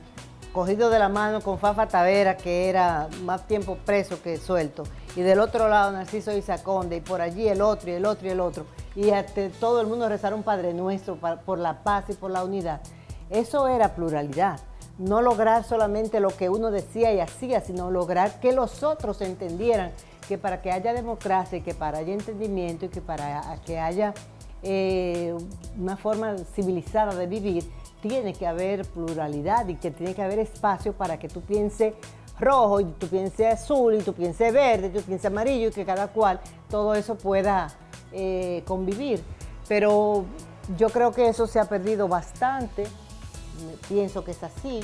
A: cogido de la mano con Fafa Tavera, que era más tiempo preso que suelto, y del otro lado Narciso Isaconde, y por allí el otro, y el otro, y el otro, y hasta todo el mundo rezar un Padre Nuestro por la paz y por la unidad. Eso era pluralidad. No lograr solamente lo que uno decía y hacía, sino lograr que los otros entendieran que para que haya democracia y que para haya entendimiento y que para que haya una forma civilizada de vivir, tiene que haber pluralidad y que tiene que haber espacio para que tú pienses rojo y tú pienses azul y tú pienses verde y tú pienses amarillo y que cada cual todo eso pueda convivir. Pero yo creo que eso se ha perdido bastante, pienso que es así.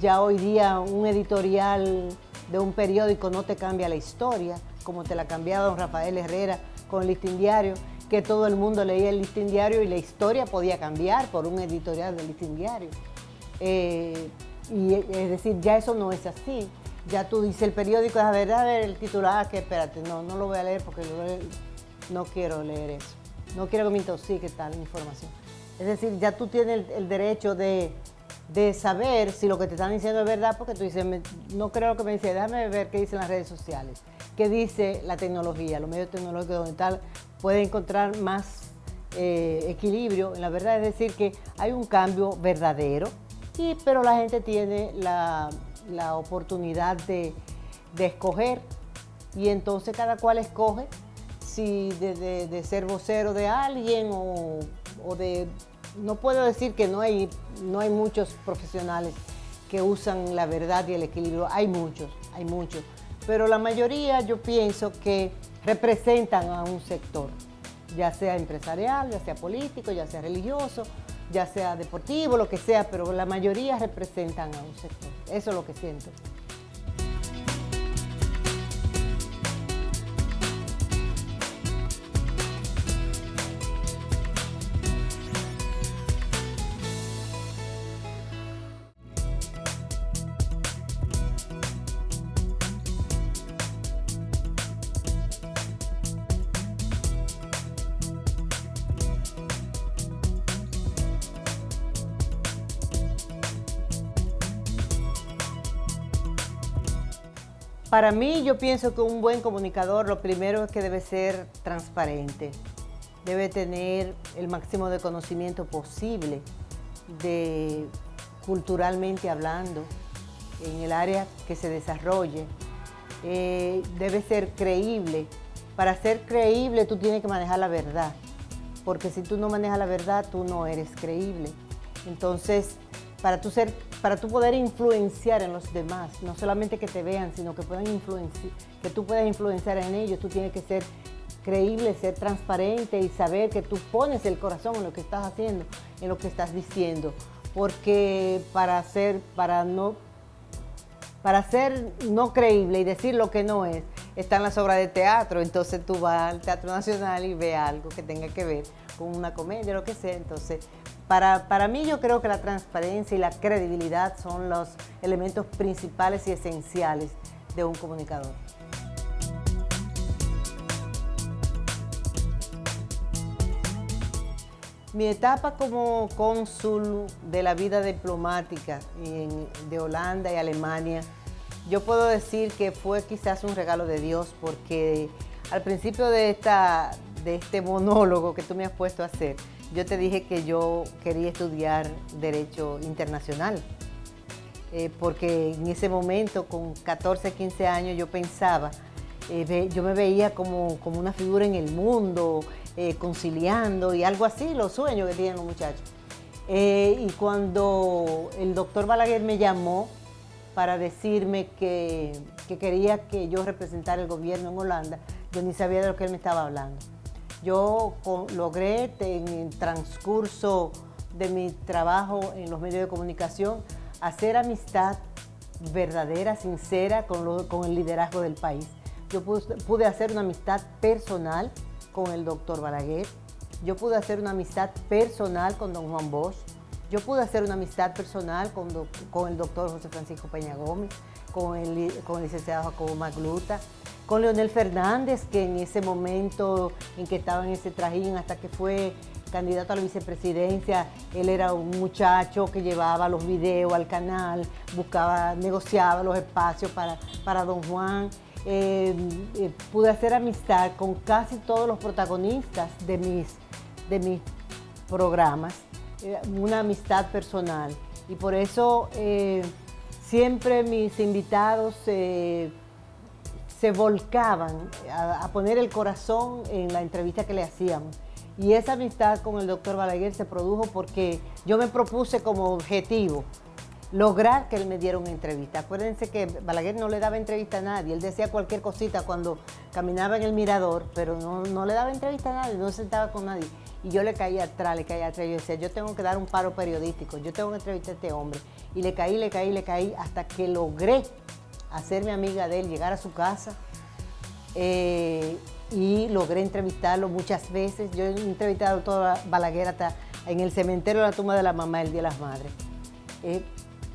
A: Ya hoy día un editorial de un periódico no te cambia la historia, como te la cambiaba don Rafael Herrera con el Listín Diario, que todo el mundo leía el Listín Diario y la historia podía cambiar por un editorial del Listín Diario. Y es decir, ya eso no es así. Ya tú dices el periódico, a ver el titular, que espérate, no lo voy a leer porque no quiero leer eso. No quiero que me intoxique tal información. Es decir, ya tú tienes el derecho de saber si lo que te están diciendo es verdad, porque tú dices, no creo lo que me dice, déjame ver qué dicen las redes sociales, qué dice la tecnología, los medios tecnológicos donde tal puede encontrar más equilibrio en la verdad. Es decir, que hay un cambio verdadero, pero la gente tiene la oportunidad de escoger, y entonces cada cual escoge si de ser vocero de alguien o de... No puedo decir que no hay muchos profesionales que usan la verdad y el equilibrio, hay muchos, pero la mayoría yo pienso que representan a un sector, ya sea empresarial, ya sea político, ya sea religioso, ya sea deportivo, lo que sea, pero la mayoría representan a un sector, eso es lo que siento. Para mí, yo pienso que un buen comunicador, lo primero es que debe ser transparente, debe tener el máximo de conocimiento posible, culturalmente hablando, en el área que se desarrolle, debe ser creíble. Para ser creíble, tú tienes que manejar la verdad, porque si tú no manejas la verdad, tú no eres creíble. Entonces, para tú poder influenciar en los demás, no solamente que te vean, sino que tú puedas influenciar en ellos, tú tienes que ser creíble, ser transparente y saber que tú pones el corazón en lo que estás haciendo, en lo que estás diciendo. Porque para ser no creíble y decir lo que no es, están las obras de teatro. Entonces tú vas al Teatro Nacional y ves algo que tenga que ver con una comedia, lo que sea. Entonces, para mí, yo creo que la transparencia y la credibilidad son los elementos principales y esenciales de un comunicador. Mi etapa como cónsul de la vida diplomática de Holanda y Alemania, yo puedo decir que fue quizás un regalo de Dios, porque al principio de este monólogo que tú me has puesto a hacer, yo te dije que yo quería estudiar Derecho Internacional, porque en ese momento, con 14, 15 años, yo pensaba, yo me veía como una figura en el mundo, conciliando y algo así, los sueños que tienen los muchachos. Y cuando el doctor Balaguer me llamó para decirme que quería que yo representara el gobierno en Holanda, yo ni sabía de lo que él me estaba hablando. Yo logré, en el transcurso de mi trabajo en los medios de comunicación, hacer amistad verdadera, sincera con el liderazgo del país. Yo pude hacer una amistad personal con el doctor Balaguer, yo pude hacer una amistad personal con don Juan Bosch, yo pude hacer una amistad personal con el doctor José Francisco Peña Gómez, con el licenciado Jacobo Magluta, con Leonel Fernández, que en ese momento en que estaba en ese trajín hasta que fue candidato a la vicepresidencia, él era un muchacho que llevaba los videos al canal, negociaba los espacios para don Juan. Pude hacer amistad con casi todos los protagonistas de mis programas, una amistad personal, y por eso siempre mis invitados se volcaban a poner el corazón en la entrevista que le hacíamos. Y esa amistad con el doctor Balaguer se produjo porque yo me propuse como objetivo lograr que él me diera una entrevista. Acuérdense que Balaguer no le daba entrevista a nadie, él decía cualquier cosita cuando caminaba en el mirador, pero no le daba entrevista a nadie, no se sentaba con nadie. Y yo le caía atrás, yo decía, yo tengo que dar un paro periodístico, yo tengo que entrevistar a este hombre. Y le caí, hasta que logré hacerme amiga de él, llegar a su casa, y logré entrevistarlo muchas veces. Yo he entrevistado al doctor Balaguer hasta en el cementerio de la tumba de la mamá el Día de las Madres.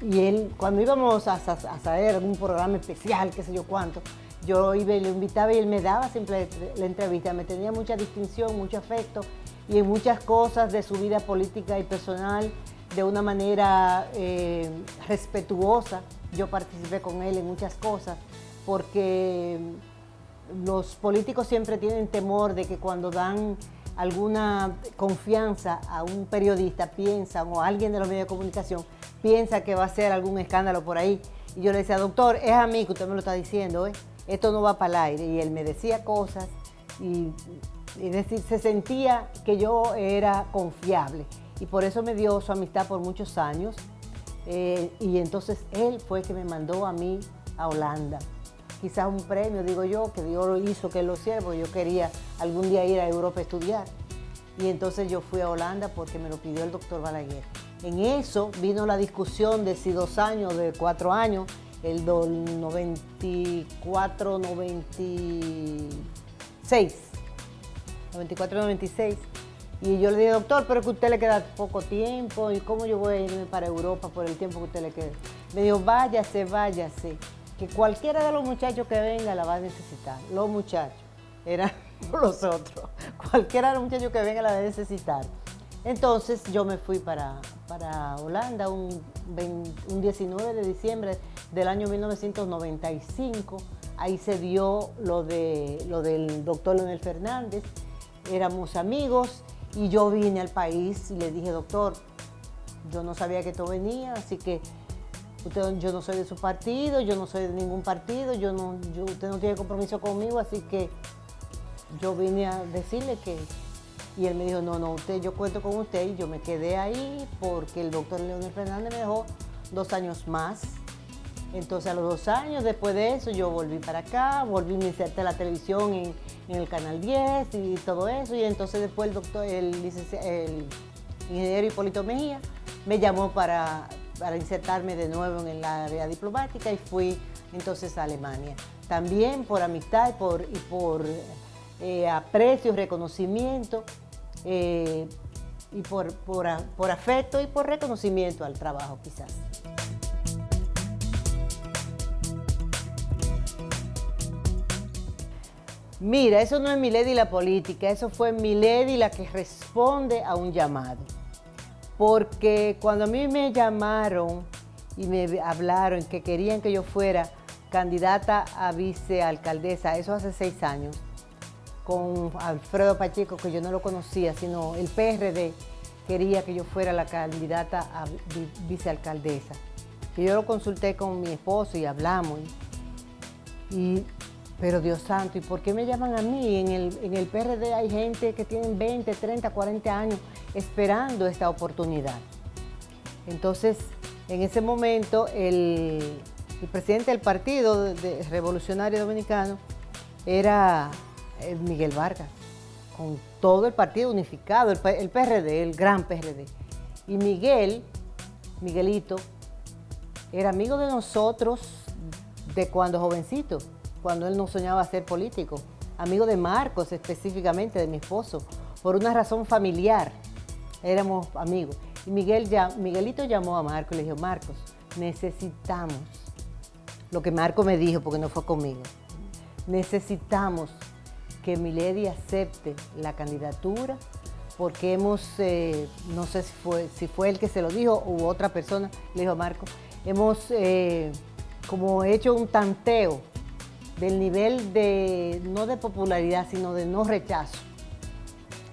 A: Y él, cuando íbamos a hacer algún programa especial, qué sé yo cuánto, yo iba y lo invitaba y él me daba siempre la entrevista. Me tenía mucha distinción, mucho afecto, y en muchas cosas de su vida política y personal, de una manera respetuosa. Yo participé con él en muchas cosas, porque los políticos siempre tienen temor de que cuando dan alguna confianza a un periodista, piensan, o a alguien de los medios de comunicación, piensa que va a ser algún escándalo por ahí. Y yo le decía, doctor, es a mí que usted me lo está diciendo, esto no va para el aire. Y él me decía cosas, y es decir, se sentía que yo era confiable. Y por eso me dio su amistad por muchos años. Y entonces él fue el que me mandó a mí a Holanda. Quizás un premio, digo yo, que Dios lo hizo que él lo hiciera, porque yo quería algún día ir a Europa a estudiar. Y entonces yo fui a Holanda porque me lo pidió el doctor Balaguer. En eso vino la discusión de si 2 años, de 4 años, el 94, 96. 94, 96. Y yo le dije, doctor, pero que a usted le queda poco tiempo, ¿y cómo yo voy a irme para Europa por el tiempo que a usted le quede? Me dijo, váyase, que cualquiera de los muchachos que venga la va a necesitar. Los muchachos, eran los otros. Cualquiera de los muchachos que venga la va a necesitar. Entonces yo me fui para Holanda un 19 de diciembre del año 1995. Ahí se dio lo del doctor Leonel Fernández. Éramos amigos y yo vine al país y le dije, doctor, yo no sabía que esto venía, así que yo no soy de su partido, yo no soy de ningún partido, usted no tiene compromiso conmigo, así que yo vine a decirle que... Y él me dijo, no, yo cuento con usted, y yo me quedé ahí porque el doctor Leonel Fernández me dejó 2 años más. Entonces a los 2 años después de eso yo volví para acá, me inserté a la televisión en el Canal 10 y todo eso, y entonces después el ingeniero Hipólito Mejía me llamó para insertarme de nuevo en el área diplomática, y fui entonces a Alemania. También por amistad y por aprecio, reconocimiento, y por afecto y por reconocimiento al trabajo quizás. Mira, eso no es Milady la política, eso fue Milady la que responde a un llamado. Porque cuando a mí me llamaron y me hablaron que querían que yo fuera candidata a vicealcaldesa, eso hace 6 años, con Alfredo Pacheco, que yo no lo conocía, sino el PRD quería que yo fuera la candidata a vicealcaldesa. Y yo lo consulté con mi esposo y hablamos. Pero Dios santo, ¿y por qué me llaman a mí? En el PRD hay gente que tienen 20, 30, 40 años esperando esta oportunidad. Entonces, en ese momento, el presidente del Partido Revolucionario Dominicano era Miguel Vargas, con todo el partido unificado, el PRD, el gran PRD. Y Miguelito, era amigo de nosotros de cuando jovencito, cuando él no soñaba ser político, amigo de Marcos específicamente, de mi esposo, por una razón familiar, éramos amigos. Y Miguelito llamó a Marcos y le dijo, Marcos, necesitamos, lo que Marcos me dijo porque no fue conmigo, necesitamos que Milady acepte la candidatura, porque no sé si fue él que se lo dijo u otra persona, le dijo a Marcos, hemos como hecho un tanteo del nivel no de popularidad, sino de no rechazo.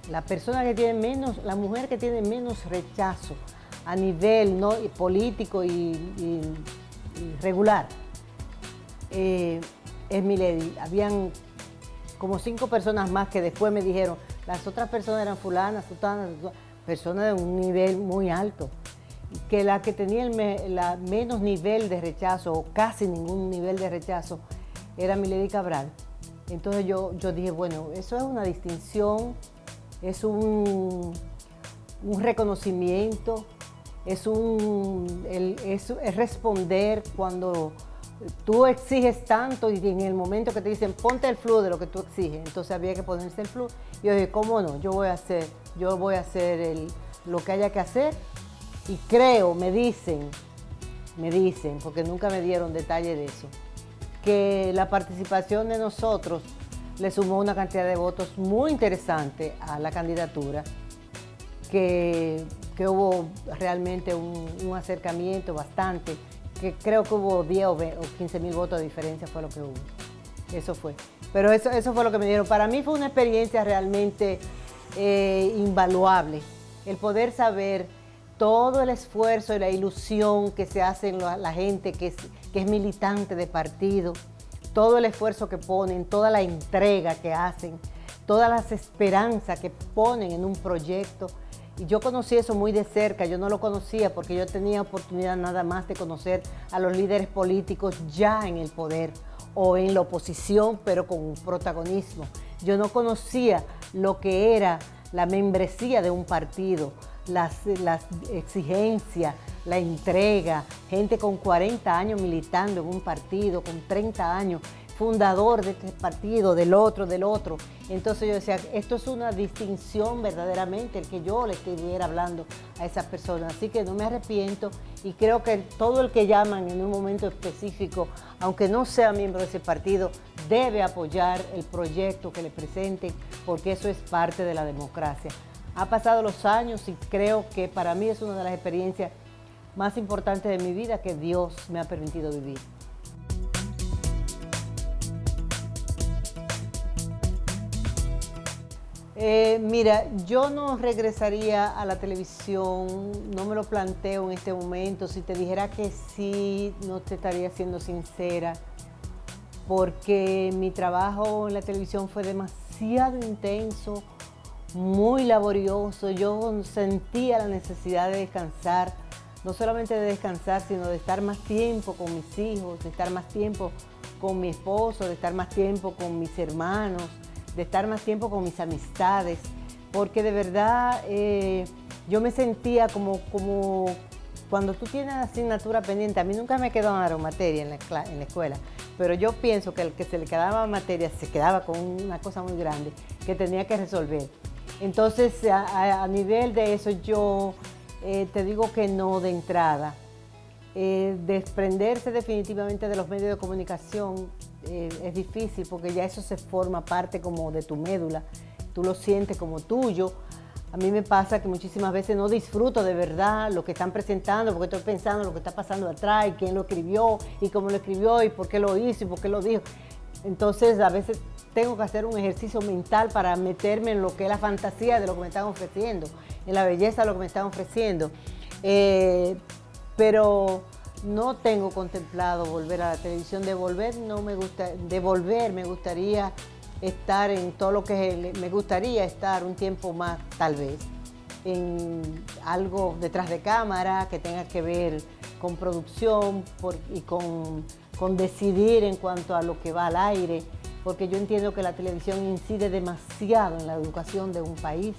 A: La mujer que tiene menos rechazo a nivel político y regular es Milady. Habían como 5 personas más que después me dijeron, las otras personas eran fulanas, personas de un nivel muy alto. que la que tenía la menos nivel de rechazo, o casi ningún nivel de rechazo, era Milady Cabral. Entonces yo dije, bueno, eso es una distinción, es un reconocimiento, es responder cuando tú exiges tanto y en el momento que te dicen ponte el flu de lo que tú exiges, entonces había que ponerse el flu. Y yo dije, ¿cómo no? Yo voy a hacer lo que haya que hacer. Y creo, me dicen, porque nunca me dieron detalle de eso, que la participación de nosotros le sumó una cantidad de votos muy interesante a la candidatura, que hubo realmente un acercamiento bastante, que creo que hubo 10 o 15 mil votos de diferencia fue lo que hubo. Eso fue. Pero eso fue lo que me dieron. Para mí fue una experiencia realmente invaluable, el poder saber todo el esfuerzo y la ilusión que se hace en la gente que es militante de partido, todo el esfuerzo que ponen, toda la entrega que hacen, todas las esperanzas que ponen en un proyecto. Y yo conocí eso muy de cerca, yo no lo conocía porque yo tenía oportunidad nada más de conocer a los líderes políticos ya en el poder o en la oposición, pero con un protagonismo. Yo no conocía lo que era la membresía de un partido, las exigencias, la entrega, gente con 40 años militando en un partido, con 30 años, fundador de este partido, del otro. Entonces yo decía, esto es una distinción verdaderamente, el que yo le estuviera hablando a esas personas. Así que no me arrepiento y creo que todo el que llaman en un momento específico, aunque no sea miembro de ese partido, debe apoyar el proyecto que le presenten, porque eso es parte de la democracia. Ha pasado los años y creo que para mí es una de las experiencias más importantes de mi vida que Dios me ha permitido vivir. Mira, yo no regresaría a la televisión, no me lo planteo en este momento. Si te dijera que sí, no te estaría siendo sincera, porque mi trabajo en la televisión fue demasiado intenso, muy laborioso. Yo sentía la necesidad de descansar, no solamente de descansar, sino de estar más tiempo con mis hijos, de estar más tiempo con mi esposo, de estar más tiempo con mis hermanos, de estar más tiempo con mis amistades, porque de verdad yo me sentía como cuando tú tienes asignatura pendiente. A mí nunca me quedó materia en la escuela, pero yo pienso que el que se le quedaba materia se quedaba con una cosa muy grande que tenía que resolver. Entonces, a nivel de eso, yo te digo que no de entrada. Desprenderse definitivamente de los medios de comunicación es difícil, porque ya eso se forma parte como de tu médula, tú lo sientes como tuyo. A mí me pasa que muchísimas veces no disfruto de verdad lo que están presentando, porque estoy pensando en lo que está pasando atrás, y quién lo escribió, y cómo lo escribió, y por qué lo hizo, y por qué lo dijo. Entonces, a veces tengo que hacer un ejercicio mental para meterme en lo que es la fantasía de lo que me están ofreciendo, en la belleza de lo que me están ofreciendo. Pero no tengo contemplado volver a la televisión. De volver me gustaría estar en todo lo que me gustaría estar un tiempo más, tal vez, en algo detrás de cámara que tenga que ver con producción y con decidir en cuanto a lo que va al aire, porque yo entiendo que la televisión incide demasiado en la educación de un país,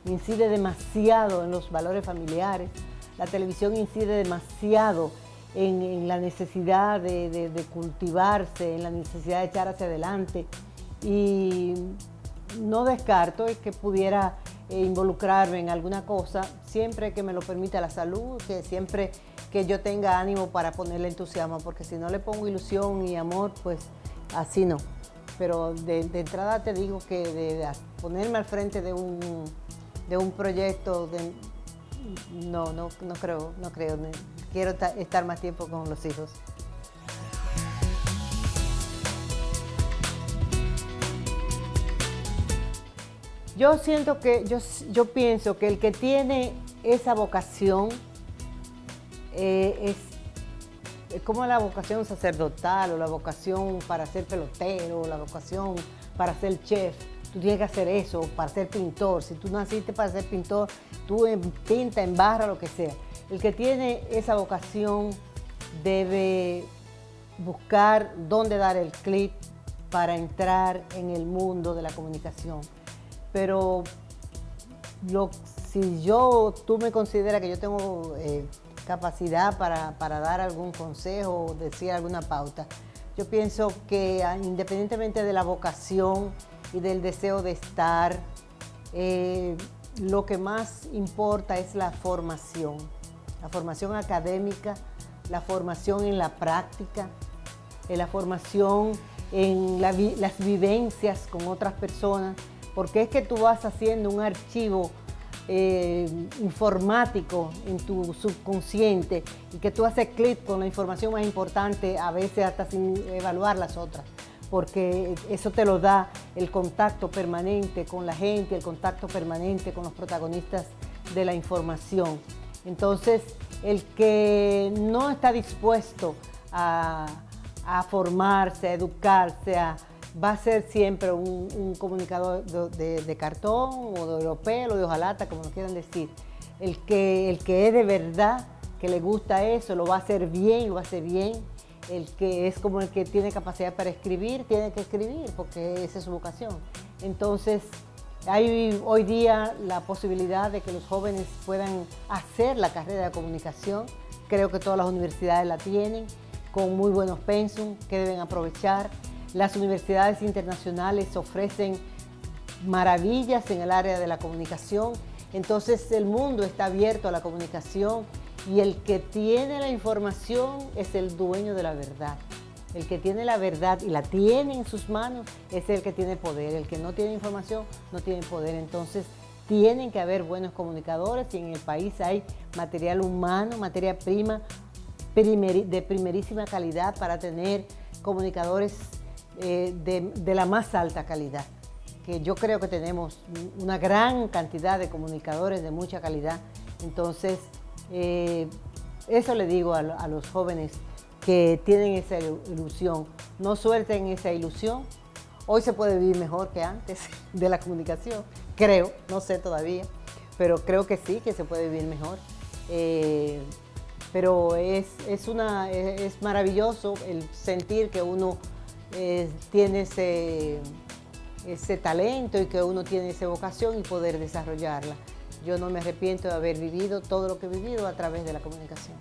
A: incide demasiado en los valores familiares. La televisión incide demasiado en la necesidad de cultivarse, en la necesidad de echar hacia adelante. Y no descarto que pudiera involucrarme en alguna cosa, siempre que me lo permita la salud, que siempre que yo tenga ánimo para ponerle entusiasmo, porque si no le pongo ilusión y amor, pues así no. Pero de entrada te digo que de ponerme al frente de un proyecto, no creo. Quiero estar más tiempo con los hijos. Yo pienso que el que tiene esa vocación es como la vocación sacerdotal, o la vocación para ser pelotero, o la vocación para ser chef. Tú tienes que hacer eso para ser pintor. Si tú naciste para ser pintor, tú pinta, embarra, lo que sea. El que tiene esa vocación debe buscar dónde dar el clic para entrar en el mundo de la comunicación. Pero si tú me consideras que yo tengo capacidad para dar algún consejo o decir alguna pauta, yo pienso que independientemente de la vocación y del deseo de estar, lo que más importa es la formación académica, la formación en la práctica, la formación en las vivencias con otras personas, porque es que tú vas haciendo un archivo informático en tu subconsciente y que tú haces clic con la información más importante, a veces hasta sin evaluar las otras, porque eso te lo da el contacto permanente con la gente, el contacto permanente con los protagonistas de la información. Entonces, el que no está dispuesto a formarse, a educarse, va a ser siempre un comunicador de cartón o de oropel o de hojalata, como lo quieran decir. El que es de verdad, que le gusta eso, lo va a hacer bien, lo hace bien. El que es como el que tiene capacidad para escribir, tiene que escribir, porque esa es su vocación. Entonces, hay hoy día la posibilidad de que los jóvenes puedan hacer la carrera de comunicación. Creo que todas las universidades la tienen, con muy buenos pensum que deben aprovechar. Las universidades internacionales ofrecen maravillas en el área de la comunicación. Entonces el mundo está abierto a la comunicación y el que tiene la información es el dueño de la verdad. El que tiene la verdad y la tiene en sus manos es el que tiene poder. El que no tiene información no tiene poder. Entonces tienen que haber buenos comunicadores y en el país hay material humano, materia prima de primerísima calidad para tener comunicadores de la más alta calidad. Que yo creo que tenemos una gran cantidad de comunicadores de mucha calidad. Entonces, eso le digo a los jóvenes que tienen esa ilusión. No suelten esa ilusión. Hoy se puede vivir mejor que antes de la comunicación. Creo, no sé todavía, pero creo que sí, que se puede vivir mejor. Pero es maravilloso el sentir que uno tiene ese talento y que uno tiene esa vocación y poder desarrollarla. Yo no me arrepiento de haber vivido todo lo que he vivido a través de la comunicación.